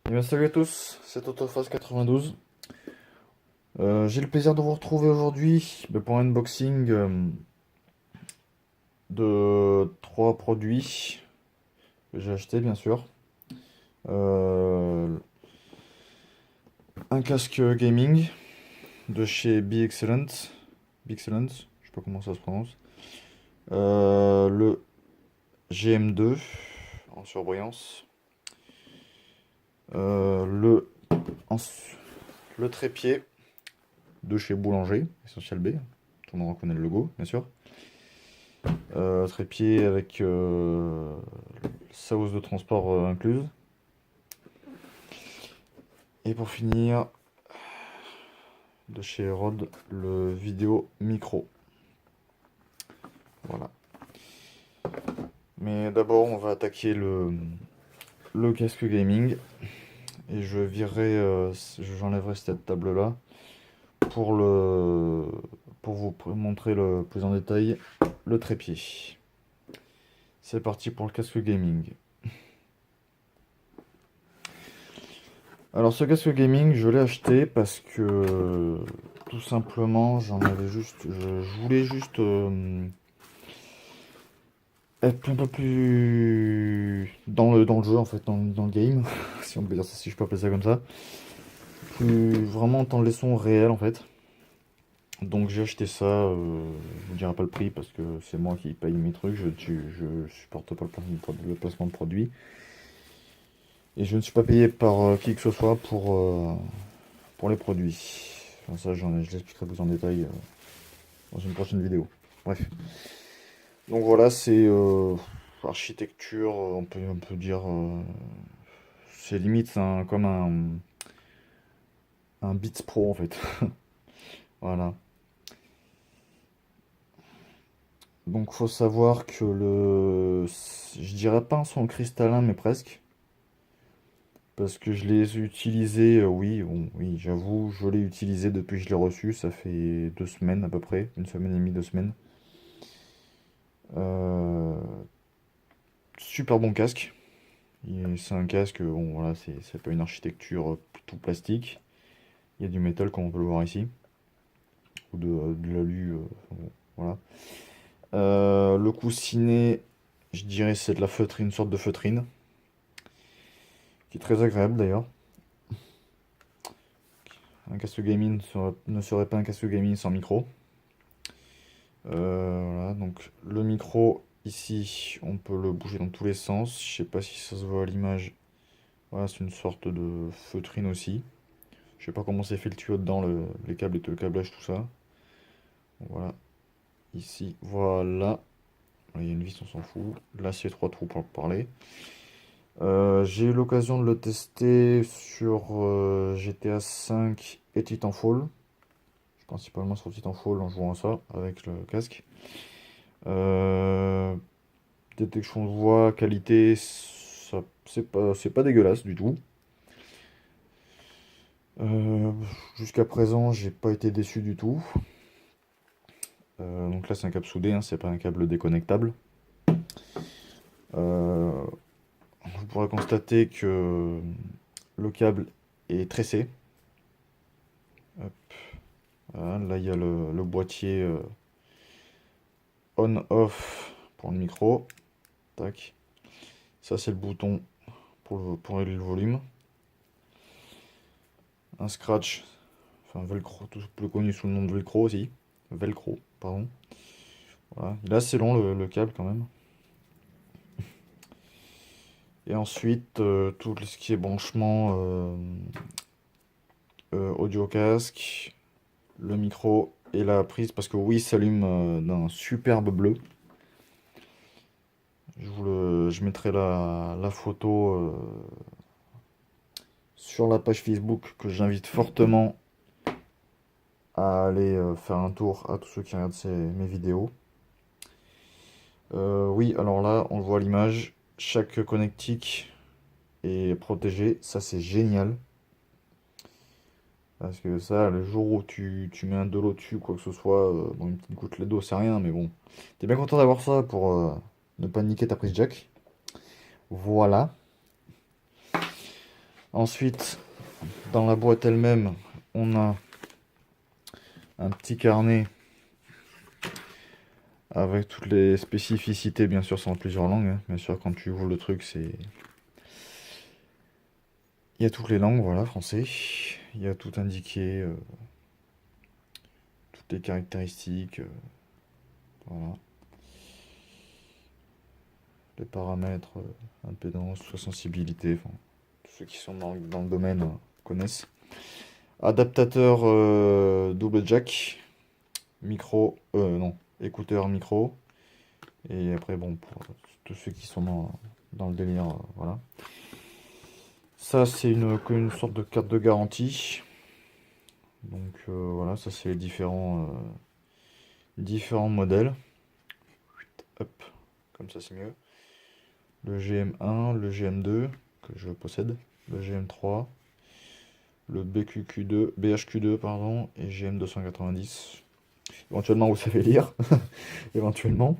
Eh bien, salut à tous, c'est Autophase92. J'ai le plaisir de vous retrouver aujourd'hui pour un unboxing de trois produits que j'ai achetés, bien sûr. Euh, un casque gaming de chez Bexcellent, je sais pas comment ça se prononce. Le GM2 en surbrillance. Le, en- le trépied de chez Boulanger, Essentiel B. Tout le monde reconnaît le logo, bien sûr. Trépied avec sa hausse de transport incluse. Et pour finir, de chez Rode, le vidéo micro. Voilà. Mais d'abord, on va attaquer le casque gaming. Et je virerai, j'enlèverai cette table-là pour pour vous montrer le plus en détail le trépied. C'est parti pour le casque gaming. Alors ce casque gaming, je l'ai acheté parce que tout simplement, je voulais juste être un peu plus dans le jeu en fait, dans le game, si on peut dire ça, si je peux appeler ça comme ça. Plus vraiment entendre les sons réels en fait. Donc j'ai acheté ça, je vous dirai pas le prix parce que c'est moi qui paye mes trucs, je supporte pas le placement de produits. Et je ne suis pas payé par qui que ce soit pour les produits. Enfin, ça, je l'expliquerai plus en détail dans une prochaine vidéo. Bref. Donc voilà, c'est architecture, on peut dire. C'est limite comme un Beats Pro en fait. Voilà. Donc faut savoir que je dirais pas un son cristallin, mais presque. Parce que je l'ai utilisé, oui, bon, oui, j'avoue, je l'ai utilisé depuis que je l'ai reçu. Ça fait 2 semaines à peu près, 1 semaine et demie, 2 semaines. Euh, super bon casque. C'est un casque, bon voilà, c'est pas une architecture tout plastique. Il y a du métal comme on peut le voir ici. Ou de l'alu, enfin bon, voilà. Le coussinet, je dirais c'est de la feutrine, une sorte de feutrine. Qui est très agréable d'ailleurs. Un casque gaming ne serait pas un casque gaming sans micro. Voilà, donc le micro ici, on peut le bouger dans tous les sens. Je sais pas si ça se voit à l'image. Voilà, c'est une sorte de feutrine aussi. Je sais pas comment c'est fait le tuyau dedans, les câbles et le câblage, tout ça. Voilà, ici, voilà. Il y a une vis, on s'en fout. Là, c'est trois trous pour parler. J'ai eu l'occasion de le tester sur GTA V et Titanfall. Principalement sur Titanfall en jouant à ça avec le casque. Euh, Détection de voix, qualité, ça, c'est pas dégueulasse du tout. Euh, Jusqu'à présent, j'ai pas été déçu du tout. Donc là, c'est un câble soudé, hein, c'est pas un câble déconnectable. Euh, vous pourrez constater que le câble est tressé. Hop, voilà, là, il y a le boîtier on-off pour le micro. Tac. Ça, c'est le bouton pour régler le volume. Un scratch, enfin velcro, tout plus connu sous le nom de velcro aussi. Velcro, pardon. Voilà. Il est assez long le câble quand même. Et ensuite, tout ce qui est branchement audio casque, le micro et la prise, parce que oui, il s'allume d'un superbe bleu. Je mettrai la photo sur la page Facebook que j'invite fortement à aller faire un tour à tous ceux qui regardent mes vidéos. Oui, alors là, on le voit à l'image, chaque connectique est protégé, ça c'est génial. Parce que ça, le jour où tu mets un de l'eau dessus, quoi que ce soit, bon, une petite goutte d'eau, c'est rien, mais bon. T'es bien content d'avoir ça pour ne pas niquer ta prise jack. Voilà. Ensuite, dans la boîte elle-même, on a un petit carnet avec toutes les spécificités, bien sûr, c'est en plusieurs langues, hein. Bien sûr, quand tu ouvres le truc, c'est... Il y a toutes les langues, voilà, français. Il y a tout indiqué, toutes les caractéristiques, voilà. Les paramètres, impédance, sensibilité, enfin, tous ceux qui sont dans le domaine connaissent. Adaptateur double jack, micro, non, écouteur micro. Et après, bon, pour tous ceux qui sont dans le délire, voilà. Ça, c'est une sorte de carte de garantie. Donc voilà, ça c'est les différents modèles. Hop, comme ça c'est mieux. Le GM1, le GM2 que je possède, le GM3, le BQQ2, BHQ2 pardon, et GM290. Éventuellement vous savez lire, éventuellement.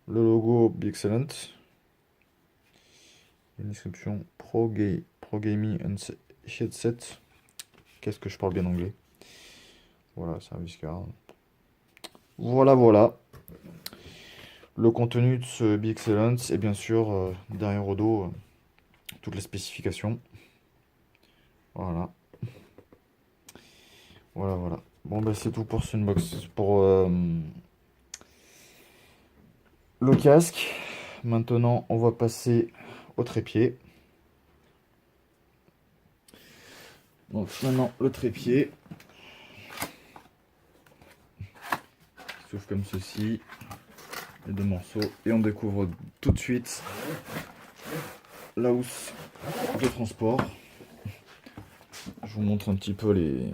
Le logo Be Excellent. Une description Pro Gaming Headset. Qu'est-ce que je parle bien anglais. Voilà, service card. Voilà, voilà. Le contenu de ce Be Excellent et bien sûr derrière au dos toutes les spécifications. Voilà. Voilà, voilà. Bon, bah, c'est tout pour ce unbox. Pour le casque. Maintenant, on va passer au trépied. Donc, maintenant, le trépied. Il s'ouvre comme ceci. Les deux morceaux. Et on découvre tout de suite la housse de transport. Je vous montre un petit peu les...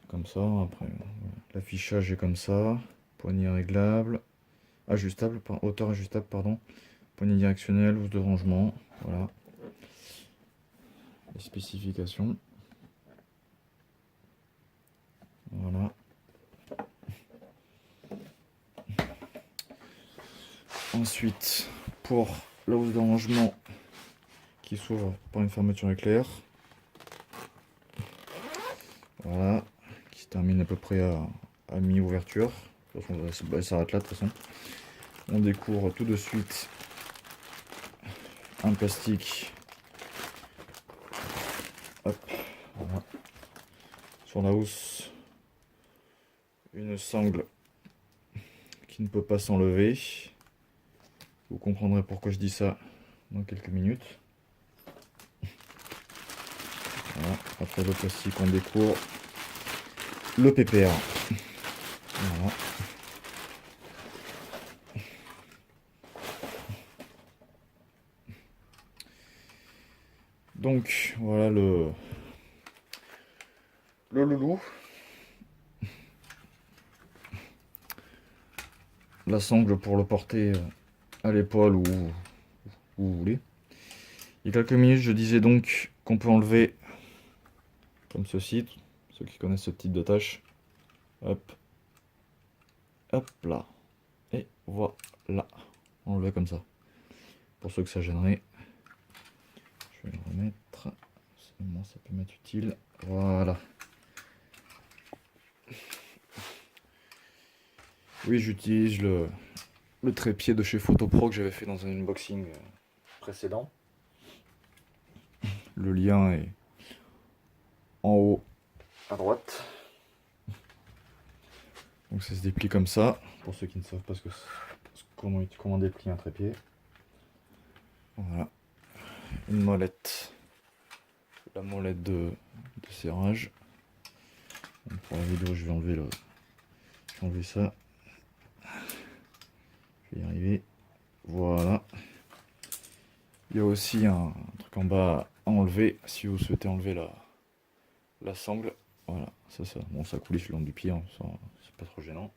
Comme ça, après, l'affichage est comme ça. Poignée réglable. Ajustable, hauteur ajustable, pardon. Poignée directionnelle, housse de rangement. Voilà. Les spécifications. Voilà. Ensuite, pour la housse de rangement qui s'ouvre par une fermeture éclair. Voilà. Qui se termine à peu près à mi-ouverture. De toute façon, elle s'arrête là de toute façon. On découvre tout de suite un plastique. Hop. Voilà. Sur la housse, une sangle qui ne peut pas s'enlever. Vous comprendrez pourquoi je dis ça dans quelques minutes. Voilà. Après le plastique, on découvre le PPR. Voilà. Donc voilà le loulou. La sangle pour le porter à l'épaule ou où vous voulez. Il y a quelques minutes, je disais donc qu'on peut enlever comme ceci, ceux qui connaissent ce type de tâche. Hop, hop là, et voilà, enlever comme ça. Pour ceux que ça gênerait, je vais le remettre. Seulement, ça peut m'être utile. Voilà. Oui, j'utilise le trépied de chez Photopro que j'avais fait dans un unboxing précédent. Le lien est en haut à droite. Donc ça se déplie comme ça, pour ceux qui ne savent pas comment déplier un trépied. Voilà. Une molette. La molette de serrage. Donc pour la vidéo, je vais enlever ça. Je vais y arriver. Voilà. Il y a aussi un truc en bas à enlever si vous souhaitez enlever la sangle. Voilà, ça. Bon, ça coulisse le long du pied, hein, c'est pas trop gênant.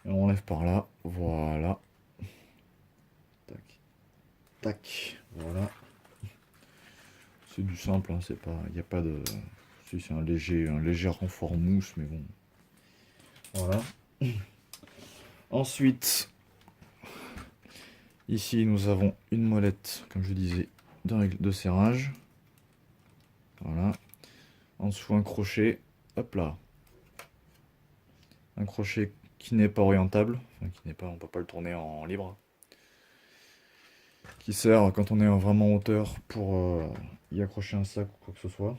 Et on enlève par là. Voilà. Tac. Tac. Voilà. C'est du simple, hein, c'est pas. Il n'y a pas de. Si c'est un léger renfort mousse, mais bon. Voilà. Ensuite, ici nous avons une molette, comme je disais, de règle de serrage. Voilà. En dessous un crochet, hop là. Un crochet qui n'est pas orientable, enfin qui n'est pas, on peut pas le tourner en libre. Qui sert quand on est vraiment en hauteur pour y accrocher un sac ou quoi que ce soit.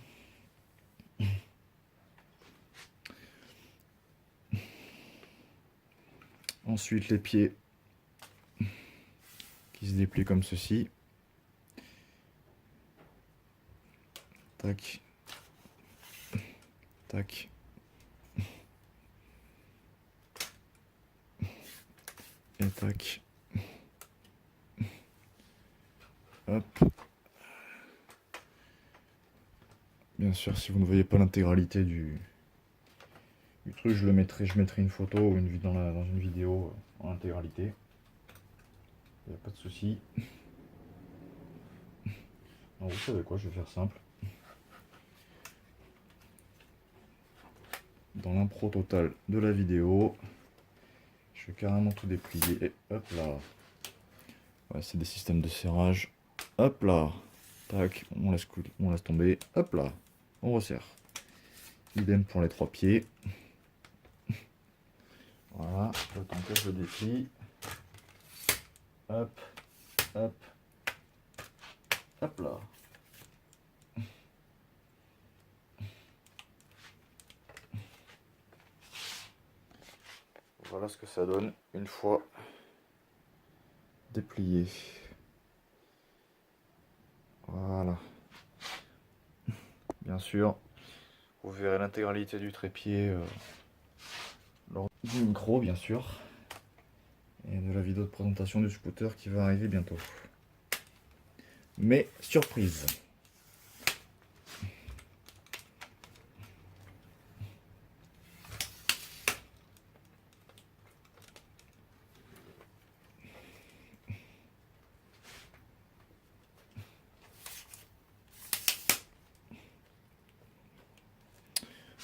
Ensuite les pieds qui se déplient comme ceci. Tac. Tac. Et tac. Hop. Bien sûr, si vous ne voyez pas l'intégralité du truc, je mettrai une photo ou dans une vidéo en intégralité. Il n'y a pas de souci. Alors vous savez quoi, je vais faire simple. Dans l'impro total de la vidéo, je vais carrément tout déplier. Et hop là. Ouais, c'est des systèmes de serrage. Hop là. Tac, on laisse tomber. Hop là. On resserre. Idem pour les 3 pieds. Voilà, le temps que je déplie. Hop, hop, hop là. Voilà ce que ça donne une fois déplié. Voilà. Bien sûr, vous verrez l'intégralité du trépied lors du micro, bien sûr, et de la vidéo de présentation du scooter qui va arriver bientôt. Mais surprise.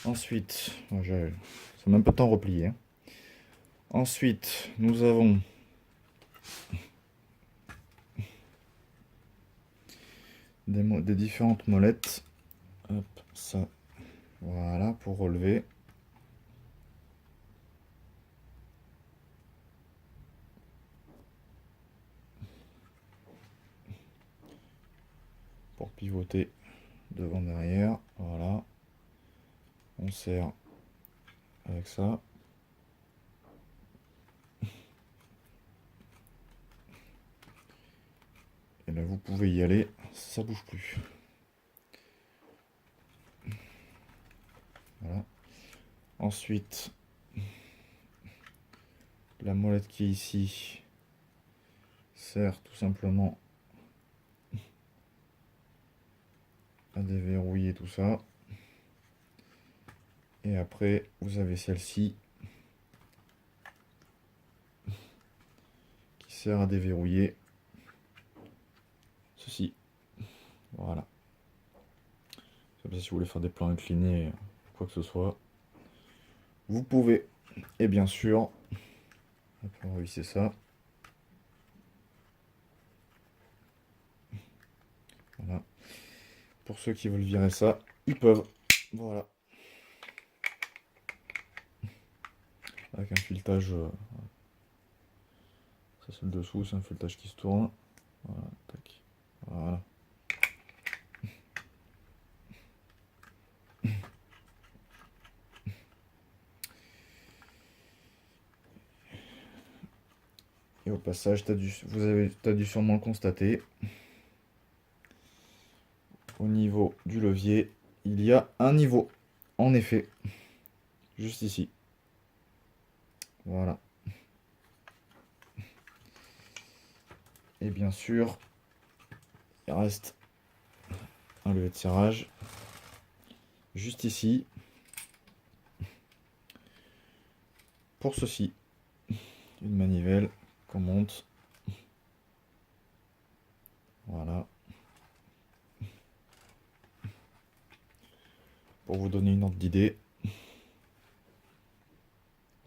Ensuite, c'est même pas de temps replié. Hein. Ensuite, nous avons des différentes molettes. Hop, ça, voilà, pour relever. Pour pivoter devant derrière, voilà. On serre avec ça. Et là vous pouvez y aller, ça bouge plus. Voilà. Ensuite, la molette qui est ici sert tout simplement à déverrouiller tout ça. Et après, vous avez celle-ci qui sert à déverrouiller ceci. Voilà. Comme ça, si vous voulez faire des plans inclinés, quoi que ce soit, vous pouvez. Et bien sûr, on va visser ça. Voilà. Pour ceux qui veulent virer ça, ils peuvent. Voilà. Avec un filetage. Ça c'est le dessous, c'est un filetage qui se tourne. Voilà, tac. Voilà. Et au passage, t'as dû sûrement le constater. Au niveau du levier, il y a un niveau. En effet. Juste ici. Voilà. Et bien sûr, il reste un levier de serrage. Juste ici. Pour ceci. Une manivelle qu'on monte. Voilà. Pour vous donner une ordre d'idée.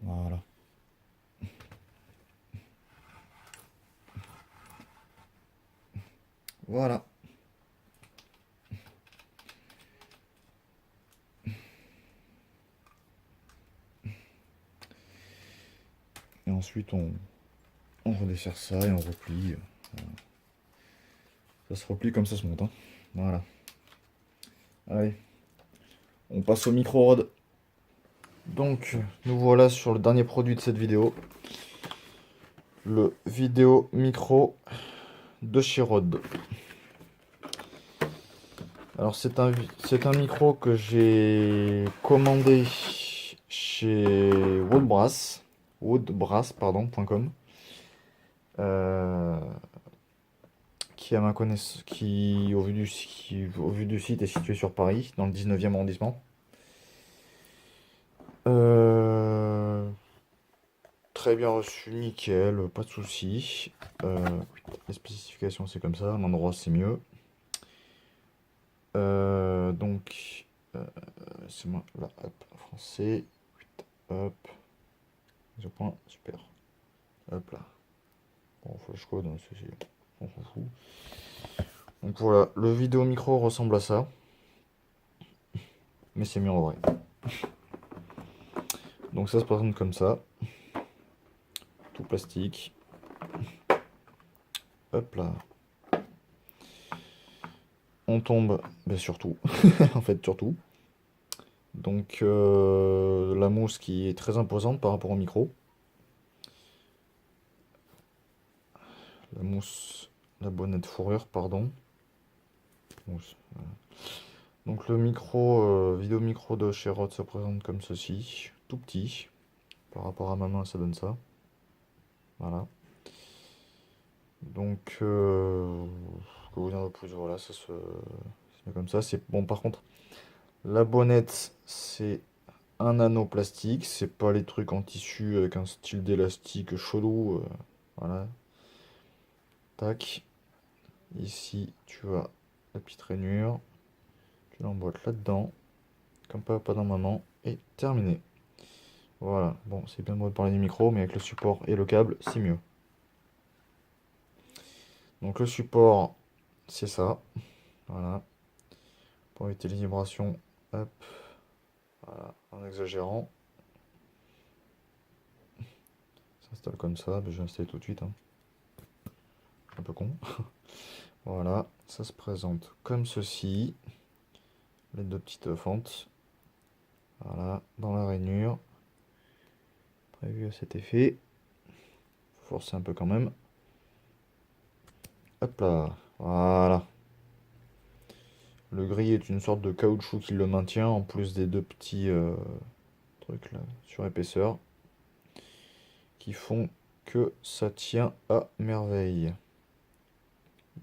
Voilà. Voilà. ensuite on redessert ça et on replie. Voilà. Ça se replie comme ça se monte, hein. Voilà. Allez, on passe au micro-rod. Donc, nous voilà sur le dernier produit de cette vidéo. Le vidéo micro de chez Rode. Alors c'est un micro que j'ai commandé chez woodbrass.com, qui à ma connaissance, qui au vu du site est situé sur Paris, dans le 19e arrondissement. Très bien reçu, nickel, pas de souci. Les spécifications c'est comme ça, l'endroit c'est mieux. Donc, c'est moi, là, hop, français, hop, mise au point, super, hop là. Bon, flash code, hein, on s'en fout. Donc voilà, le vidéo micro ressemble à ça, mais c'est mieux en vrai. Donc ça se présente comme ça, tout plastique, hop là. On tombe, ben surtout, en fait surtout. Donc la mousse qui est très imposante par rapport au micro. La mousse, la bonnette fourrure, pardon. Mousse, voilà. Donc le micro, vidéo micro de chez Rode se présente comme ceci, tout petit. Par rapport à ma main, ça donne ça. Voilà. Donc, que vous dire de plus, voilà, ça se met comme ça. C'est bon, par contre, la bonnette, c'est un anneau plastique. C'est pas les trucs en tissu avec un style d'élastique chelou. Voilà. Tac. Ici, tu as la petite rainure. Tu l'emboîtes là-dedans. Comme pas dans maman. Et terminé. Voilà. Bon, c'est bien de parler du micro, mais avec le support et le câble, c'est mieux. Donc le support, c'est ça. Voilà. Pour éviter les vibrations, hop. Voilà, en exagérant. Ça s'installe comme ça. Ben, je vais installer tout de suite, hein. Un peu con. Voilà, ça se présente comme ceci. Les deux petites fentes. Voilà, dans la rainure. Prévu à cet effet. Faut forcer un peu quand même. Hop là, voilà. Le gris est une sorte de caoutchouc qui le maintient, en plus des deux petits trucs là, sur épaisseur, qui font que ça tient à merveille.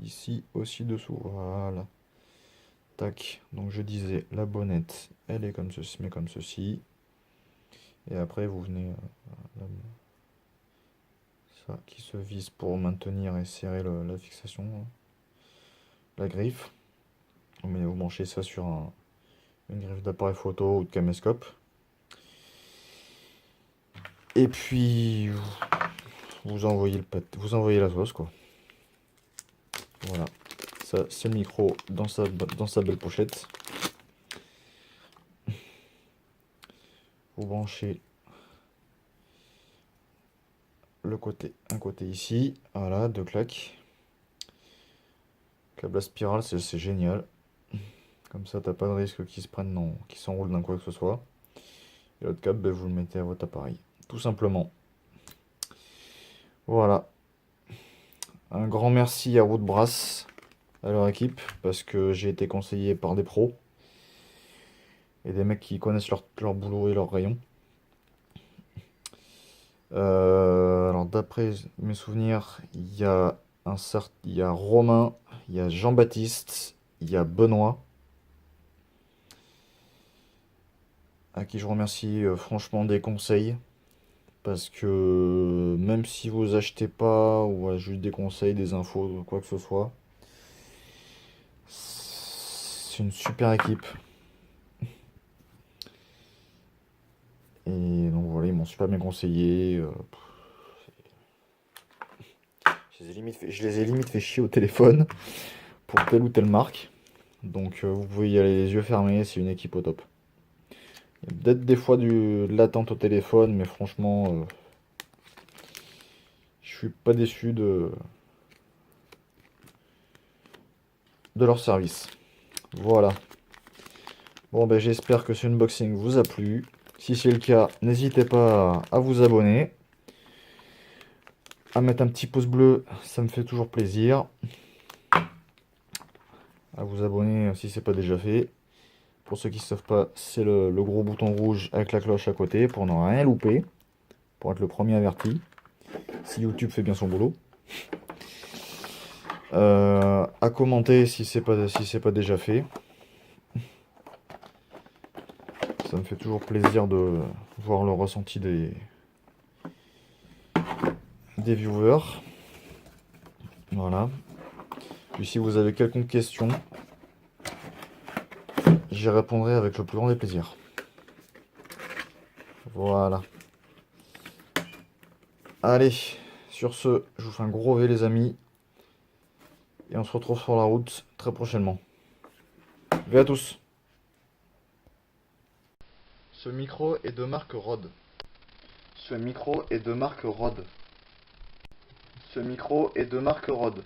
Ici aussi dessous, voilà. Tac, donc je disais, la bonnette, elle est comme ceci, mais comme ceci. Et après, vous venez, ça qui se vise pour maintenir et serrer la fixation, hein, la griffe. Vous branchez ça sur une griffe d'appareil photo ou de caméscope. Et puis, vous envoyez la sauce, quoi. Voilà. Ça, c'est le micro dans sa belle pochette. Vous branchez un côté ici. Voilà, deux claques. Câble à spirale, c'est génial. Comme ça, t'as pas de risque qu'ils s'enroulent dans quoi que ce soit. Et l'autre câble, ben, vous le mettez à votre appareil. Tout simplement. Voilà. Un grand merci à Woodbrass, à leur équipe, parce que j'ai été conseillé par des pros. Et des mecs qui connaissent leur boulot et leur rayon. Alors d'après mes souvenirs, il y a Romain, il y a Jean-Baptiste, il y a Benoît, à qui je remercie franchement des conseils, parce que même si vous achetez pas ou juste des conseils, des infos, quoi que ce soit, c'est une super équipe. Et donc voilà, ils m'ont super bien conseillé. Je les ai limite fait chier au téléphone pour telle ou telle marque. Donc vous pouvez y aller les yeux fermés, c'est une équipe au top. Il y a peut-être des fois de l'attente au téléphone, mais franchement, suis pas déçu de leur service. Voilà. Bon, ben j'espère que ce unboxing vous a plu. Si c'est le cas, n'hésitez pas à vous abonner, à mettre un petit pouce bleu, ça me fait toujours plaisir. À vous abonner si c'est pas déjà fait. Pour ceux qui ne savent pas, c'est le gros bouton rouge avec la cloche à côté pour ne rien louper, pour être le premier averti, si YouTube fait bien son boulot. À commenter si c'est pas déjà fait. Ça me fait toujours plaisir de voir le ressenti des viewers. Voilà. Puis si vous avez quelconque question, j'y répondrai avec le plus grand des plaisirs. Voilà. Allez, sur ce, je vous fais un gros V les amis. Et on se retrouve sur la route très prochainement. V à tous. Ce micro est de marque Rode. Ce micro est de marque Rode. Ce micro est de marque Rode.